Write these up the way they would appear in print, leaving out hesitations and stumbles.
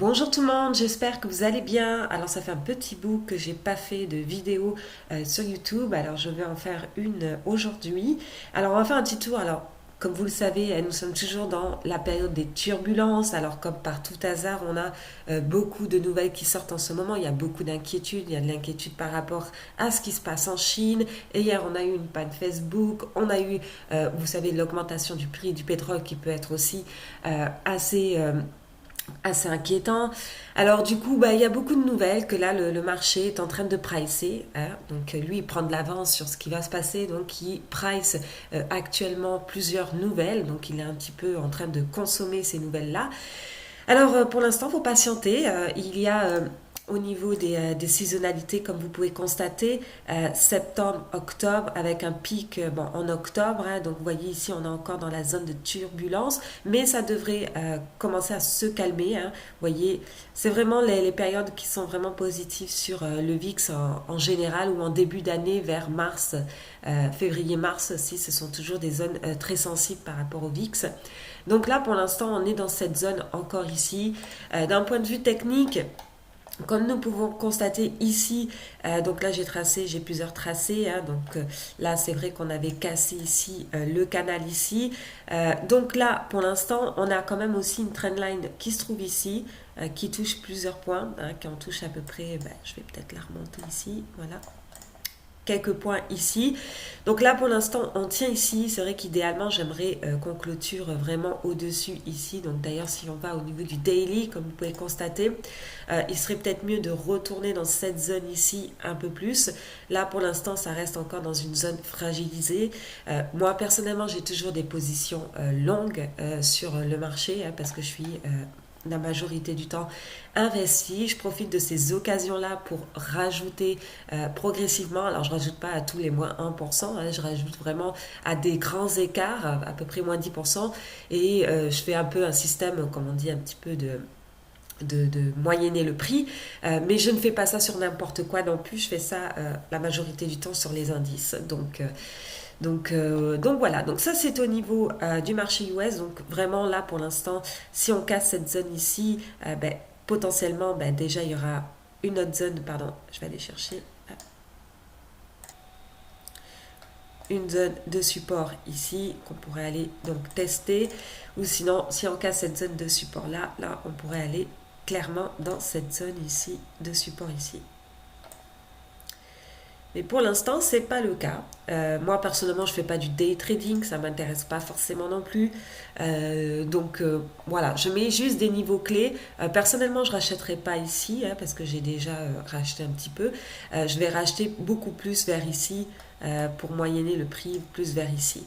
Bonjour tout le monde, j'espère que vous allez bien. Alors ça fait un petit bout que j'ai pas fait de vidéo sur YouTube, alors je vais en faire une aujourd'hui. Alors on va faire un petit tour. Alors comme vous le savez, nous sommes toujours dans la période des turbulences. Alors comme par tout hasard, on a beaucoup de nouvelles qui sortent en ce moment. Il y a beaucoup d'inquiétudes. Il y a de l'inquiétude par rapport à ce qui se passe en Chine. Et hier, on a eu une panne Facebook. On a eu, vous savez, l'augmentation du prix du pétrole qui peut être aussi assez inquiétant. Alors du coup, il y a beaucoup de nouvelles que là, le marché est en train de pricer. Hein. Donc lui, il prend de l'avance sur ce qui va se passer. Donc il price actuellement plusieurs nouvelles. Donc il est un petit peu en train de consommer ces nouvelles-là. Alors pour l'instant, il faut patienter. Il y a au niveau des saisonnalités, comme vous pouvez constater, septembre, octobre, avec un pic en octobre. Hein, donc vous voyez ici, on est encore dans la zone de turbulence, mais ça devrait commencer à se calmer. Hein. Vous voyez, c'est vraiment les périodes qui sont vraiment positives sur le VIX en général ou en début d'année vers mars, février-mars aussi. Ce sont toujours des zones très sensibles par rapport au VIX. Donc là, pour l'instant, on est dans cette zone encore ici. D'un point de vue technique, comme nous pouvons constater ici, donc là j'ai plusieurs tracés, hein, donc là c'est vrai qu'on avait cassé ici le canal ici. Donc là pour l'instant on a quand même aussi une trendline qui se trouve ici, qui touche plusieurs points, hein, qui en touche à peu près, je vais peut-être la remonter ici, voilà. Quelques points ici. Donc là, pour l'instant, on tient ici. C'est vrai qu'idéalement, j'aimerais qu'on clôture vraiment au-dessus ici. Donc d'ailleurs, si on va au niveau du daily, comme vous pouvez constater, il serait peut-être mieux de retourner dans cette zone ici un peu plus. Là, pour l'instant, ça reste encore dans une zone fragilisée. Moi, personnellement, j'ai toujours des positions longues sur le marché hein, parce que je suis la majorité du temps investi. Je profite de ces occasions-là pour rajouter progressivement. Alors, je ne rajoute pas à tous les moins 1%, hein, je rajoute vraiment à des grands écarts, à peu près moins 10%. Et je fais un peu un système, comme on dit, un petit peu de moyenner le prix, mais je ne fais pas ça sur n'importe quoi non plus, je fais ça la majorité du temps sur les indices. Donc voilà, donc ça c'est au niveau du marché US. Donc vraiment là pour l'instant, si on casse cette zone ici, potentiellement déjà il y aura une autre zone, pardon, je vais aller chercher une zone de support ici qu'on pourrait aller donc tester, ou sinon si on casse cette zone de support là on pourrait aller clairement dans cette zone ici de support ici. Mais pour l'instant, c'est pas le cas. Moi, personnellement, je fais pas du day trading, ça m'intéresse pas forcément non plus. Voilà, je mets juste des niveaux clés. Personnellement, je rachèterai pas ici, hein, parce que j'ai déjà racheté un petit peu. Je vais racheter beaucoup plus vers ici pour moyenner le prix plus vers ici.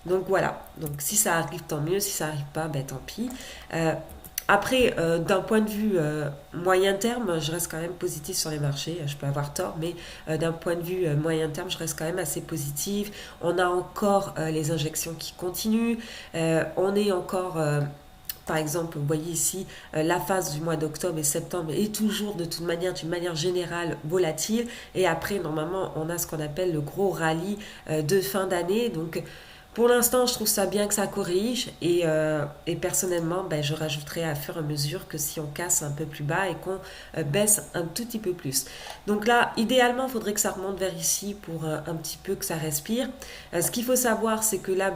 Donc voilà, donc si ça arrive, tant mieux. Si ça arrive pas, tant pis. Après, d'un point de vue moyen terme, je reste quand même positif sur les marchés. Je peux avoir tort, mais d'un point de vue moyen terme, je reste quand même assez positive. On a encore les injections qui continuent. On est encore, par exemple, vous voyez ici, la phase du mois d'octobre et septembre est toujours de toute manière, d'une manière générale, volatile. Et après, normalement, on a ce qu'on appelle le gros rallye de fin d'année. Donc, pour l'instant, je trouve ça bien que ça corrige et personnellement, je rajouterai à fur et à mesure que si on casse un peu plus bas et qu'on baisse un tout petit peu plus. Donc là, idéalement, il faudrait que ça remonte vers ici pour un petit peu que ça respire. Ce qu'il faut savoir, c'est que là,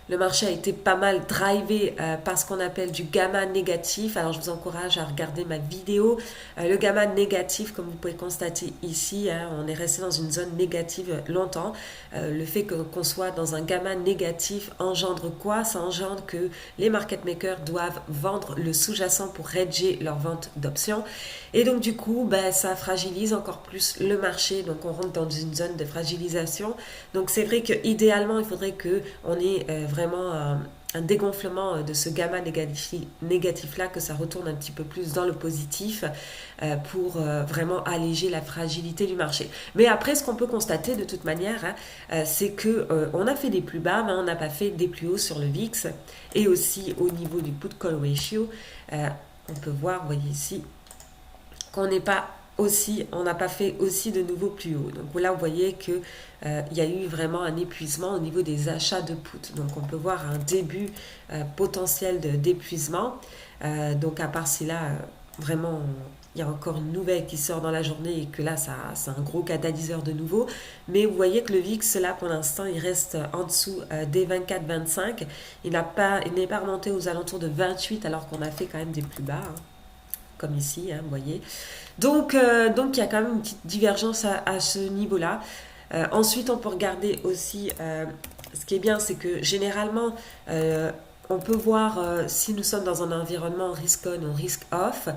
le marché a été pas mal drivé par ce qu'on appelle du gamma négatif. Alors je vous encourage à regarder ma vidéo. Le gamma négatif, comme vous pouvez constater ici, hein, on est resté dans une zone négative longtemps. Le fait qu'on soit dans un gamma négatif engendre quoi? Ça engendre que les market makers doivent vendre le sous-jacent pour hedger leur vente d'options. Et donc du coup, ça fragilise encore plus le marché. Donc on rentre dans une zone de fragilisation. Donc c'est vrai qu'idéalement, il faudrait qu'on ait vraiment un dégonflement de ce gamma négatif là, que ça retourne un petit peu plus dans le positif pour vraiment alléger la fragilité du marché. Mais après, ce qu'on peut constater de toute manière, hein, c'est que on a fait des plus bas, mais on n'a pas fait des plus hauts sur le VIX et aussi au niveau du put call ratio. On peut voir, vous voyez ici, qu'on n'est pas aussi, on n'a pas fait aussi de nouveau plus haut. Donc là, vous voyez que il y a eu vraiment un épuisement au niveau des achats de put. Donc on peut voir un début potentiel d'épuisement. Donc à part si là, vraiment, il y a encore une nouvelle qui sort dans la journée et que là, ça, c'est un gros catalyseur de nouveau. Mais vous voyez que le VIX, là, pour l'instant, il reste en dessous des 24-25. Il n'est pas remonté aux alentours de 28 alors qu'on a fait quand même des plus bas, hein, comme ici, hein, vous voyez. Donc il y a quand même une petite divergence à ce niveau-là. Ensuite, on peut regarder aussi, ce qui est bien, c'est que généralement, on peut voir si nous sommes dans un environnement risk-on ou risk-off.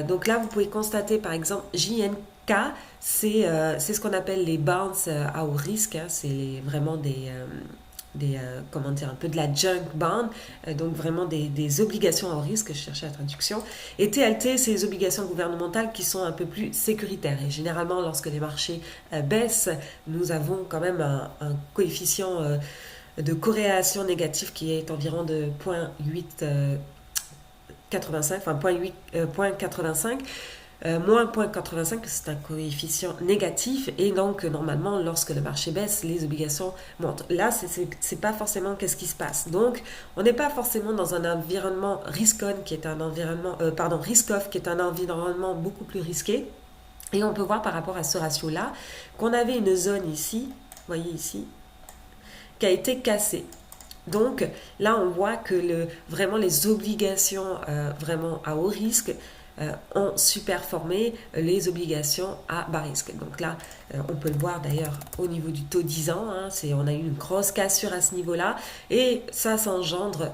Donc là, vous pouvez constater, par exemple, JNK, c'est ce qu'on appelle les bonds à haut risque. Hein, vraiment comment dire, un peu de la junk bond, donc vraiment des obligations à haut risque, je cherchais la traduction. Et TLT, c'est les obligations gouvernementales qui sont un peu plus sécuritaires. Et généralement, lorsque les marchés baissent, nous avons quand même un coefficient de corrélation négative qui est environ de 0,885, enfin 0,85. Moins 0,85, c'est un coefficient négatif et donc normalement lorsque le marché baisse, les obligations montent. Là, c'est pas forcément qu'est-ce qui se passe. Donc, on n'est pas forcément dans un environnement risk-on qui est un environnement, risk-off qui est un environnement beaucoup plus risqué. Et on peut voir par rapport à ce ratio-là qu'on avait une zone ici, vous voyez ici, qui a été cassée. Donc là, on voit que vraiment les obligations vraiment à haut risque ont superformé les obligations à bas risque. Donc là, on peut le voir d'ailleurs au niveau du taux 10 ans, hein, on a eu une grosse cassure à ce niveau-là et ça s'engendre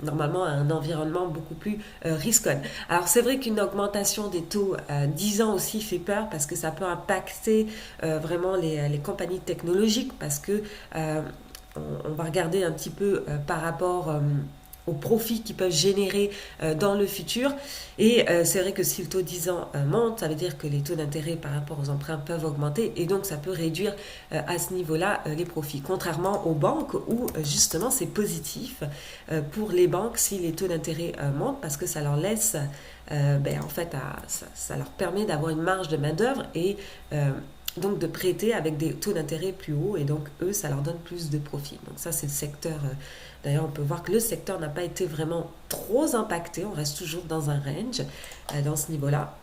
normalement un environnement beaucoup plus risque-on. Alors c'est vrai qu'une augmentation des taux 10 ans aussi fait peur parce que ça peut impacter vraiment les compagnies technologiques parce que on va regarder un petit peu par rapport aux profits qu'ils peuvent générer dans le futur. Et c'est vrai que si le taux 10 ans monte, ça veut dire que les taux d'intérêt par rapport aux emprunts peuvent augmenter et donc ça peut réduire à ce niveau-là les profits. Contrairement aux banques où justement c'est positif pour les banques si les taux d'intérêt montent parce que ça leur laisse, en fait, ça leur permet d'avoir une marge de main-d'œuvre et donc de prêter avec des taux d'intérêt plus hauts et donc eux ça leur donne plus de profit. Donc ça c'est le secteur, d'ailleurs on peut voir que le secteur n'a pas été vraiment trop impacté, on reste toujours dans un range dans ce niveau-là.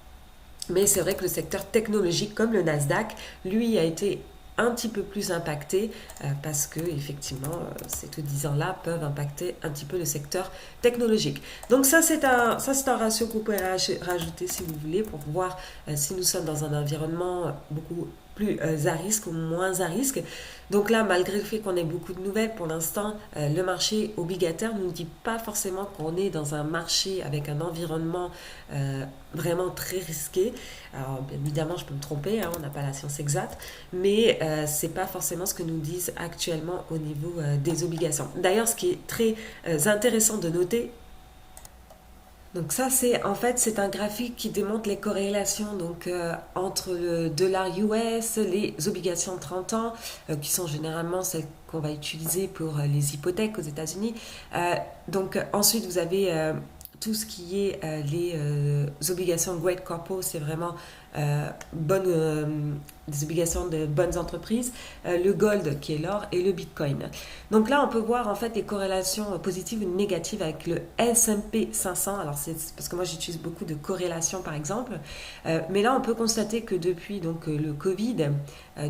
Mais c'est vrai que le secteur technologique comme le Nasdaq, lui a été un petit peu plus impacté parce que effectivement ces taux 10 ans-là peuvent impacter un petit peu le secteur technologique. Donc ça c'est un ratio que vous pouvez rajouter si vous voulez pour voir si nous sommes dans un environnement beaucoup plus à risque ou moins à risque. Donc là, malgré le fait qu'on ait beaucoup de nouvelles, pour l'instant, le marché obligataire ne nous dit pas forcément qu'on est dans un marché avec un environnement vraiment très risqué. Alors, bien évidemment, je peux me tromper, hein, on n'a pas la science exacte, mais c'est pas forcément ce que nous disent actuellement au niveau des obligations. D'ailleurs, ce qui est très intéressant de noter, donc ça, c'est un graphique qui démontre les corrélations donc, entre le dollar US, les obligations de 30 ans, qui sont généralement celles qu'on va utiliser pour les hypothèques aux États-Unis. Donc ensuite, vous avez tout ce qui est les obligations de Great Corpo, c'est vraiment des obligations de bonnes entreprises, le gold qui est l'or et le bitcoin. Donc là, on peut voir en fait les corrélations positives ou négatives avec le S&P 500. Alors c'est parce que moi j'utilise beaucoup de corrélations par exemple, mais là on peut constater que depuis donc le Covid,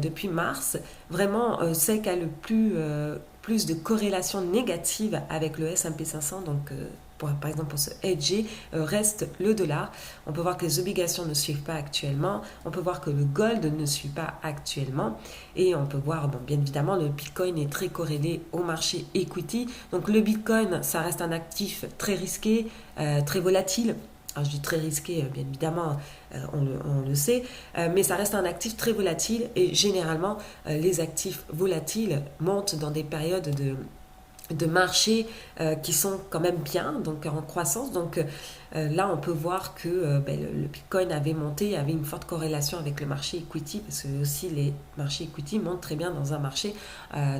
depuis mars, vraiment celle qui a le plus de corrélations négatives avec le S&P 500, donc par exemple pour se hedger, reste le dollar. On peut voir que les obligations ne suivent pas actuellement, on peut voir que le gold ne suit pas actuellement et on peut voir, bien évidemment, le bitcoin est très corrélé au marché equity. Donc le bitcoin, ça reste un actif très risqué, très volatile. Alors je dis très risqué, bien évidemment, on le sait, mais ça reste un actif très volatile et généralement les actifs volatiles montent dans des périodes de marchés qui sont quand même bien, donc en croissance. Donc là, on peut voir que le Bitcoin avait monté, avait une forte corrélation avec le marché equity, parce que aussi les marchés equity montent très bien dans un marché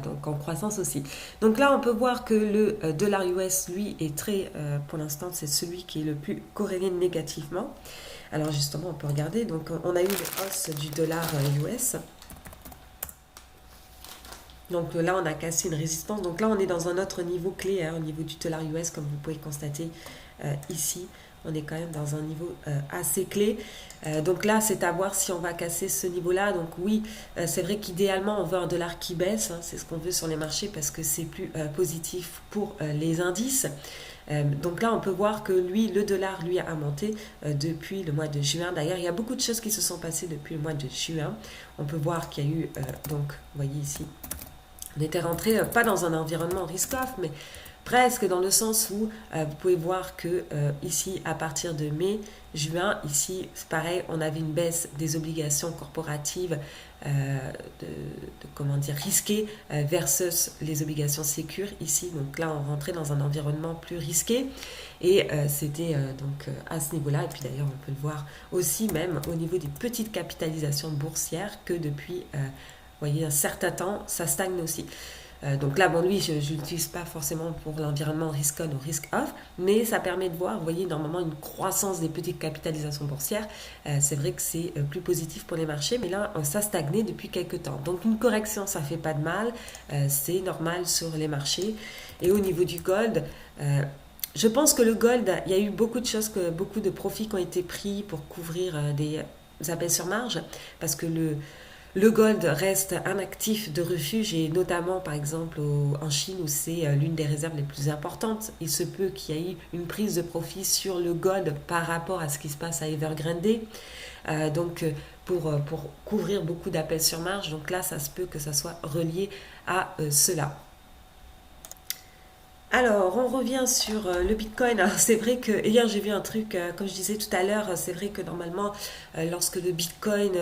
donc en croissance aussi. Donc là, on peut voir que le dollar US, lui, est très, pour l'instant, c'est celui qui est le plus corrélé négativement. Alors justement, on peut regarder. Donc on a eu une hausse du dollar US. Donc là, on a cassé une résistance. Donc là, on est dans un autre niveau clé, hein, au niveau du dollar US, comme vous pouvez constater ici. On est quand même dans un niveau assez clé. Donc là, c'est à voir si on va casser ce niveau-là. Donc oui, c'est vrai qu'idéalement, on veut un dollar qui baisse. Hein, c'est ce qu'on veut sur les marchés parce que c'est plus positif pour les indices. Donc là, on peut voir que lui, le dollar, lui, a monté depuis le mois de juin. D'ailleurs, il y a beaucoup de choses qui se sont passées depuis le mois de juin. On peut voir qu'il y a eu, donc, vous voyez ici, on était rentré pas dans un environnement risk-off, mais presque dans le sens où vous pouvez voir que ici, à partir de mai, juin, ici, c'est pareil, on avait une baisse des obligations corporatives comment dire, risquées versus les obligations sécures ici. Donc là, on rentrait dans un environnement plus risqué. Et c'était donc à ce niveau-là. Et puis d'ailleurs, on peut le voir aussi même au niveau des petites capitalisations boursières que depuis voyez, un certain temps, ça stagne aussi. Donc là, bon, lui, je ne l'utilise pas forcément pour l'environnement risk-on ou risk-off, mais ça permet de voir, vous voyez, normalement, une croissance des petites capitalisations boursières. C'est vrai que c'est plus positif pour les marchés, mais là, ça stagnait depuis quelques temps. Donc une correction, ça ne fait pas de mal, c'est normal sur les marchés. Et au niveau du gold, je pense que le gold, il y a eu beaucoup de choses, beaucoup de profits qui ont été pris pour couvrir des appels sur marge, parce que le gold reste un actif de refuge et notamment par exemple en Chine où c'est l'une des réserves les plus importantes. Il se peut qu'il y ait eu une prise de profit sur le gold par rapport à ce qui se passe à Evergrande. Donc pour couvrir beaucoup d'appels sur marge. Donc là, ça se peut que ça soit relié à cela. Alors, on revient sur le Bitcoin. Alors, c'est vrai que hier j'ai vu un truc, comme je disais tout à l'heure, c'est vrai que normalement, lorsque le Bitcoin,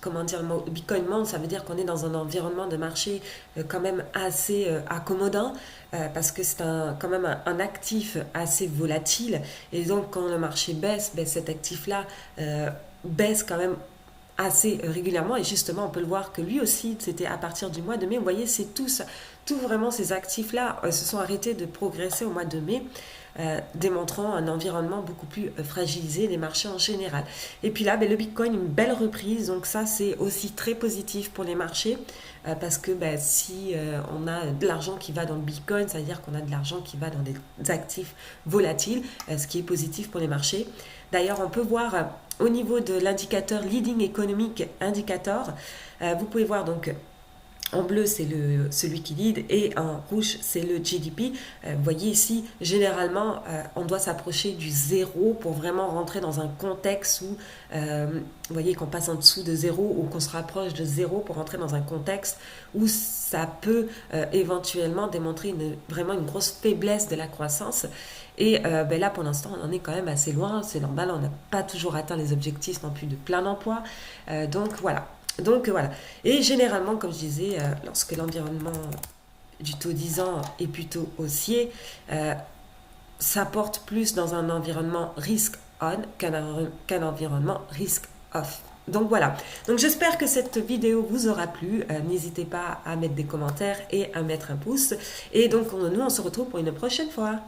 comment dire, le Bitcoin monte, ça veut dire qu'on est dans un environnement de marché quand même assez accommodant, parce que c'est quand même un actif assez volatile. Et donc, quand le marché baisse, ben, cet actif-là baisse quand même assez régulièrement et justement on peut le voir que lui aussi c'était à partir du mois de mai, vous voyez c'est tout vraiment ces actifs là se sont arrêtés de progresser au mois de mai, démontrant un environnement beaucoup plus fragilisé des marchés en général. Et puis là le Bitcoin une belle reprise, donc ça c'est aussi très positif pour les marchés parce que si on a de l'argent qui va dans le Bitcoin, ça veut dire qu'on a de l'argent qui va dans des actifs volatiles, ce qui est positif pour les marchés. D'ailleurs on peut voir au niveau de l'indicateur Leading Economic Indicator, vous pouvez voir donc en bleu c'est celui qui lead et en rouge c'est le GDP. Vous voyez ici, généralement on doit s'approcher du zéro pour vraiment rentrer dans un contexte où vous voyez qu'on passe en dessous de zéro ou qu'on se rapproche de zéro pour rentrer dans un contexte où ça peut éventuellement démontrer vraiment une grosse faiblesse de la croissance. Et là, pour l'instant, on en est quand même assez loin. C'est normal, on n'a pas toujours atteint les objectifs non plus de plein emploi. Donc voilà. Et généralement, comme je disais, lorsque l'environnement du taux 10 ans est plutôt haussier, ça porte plus dans un environnement risk-on qu'un environnement risk-off. Donc voilà, donc j'espère que cette vidéo vous aura plu, n'hésitez pas à mettre des commentaires et à mettre un pouce, et donc nous on se retrouve pour une prochaine fois.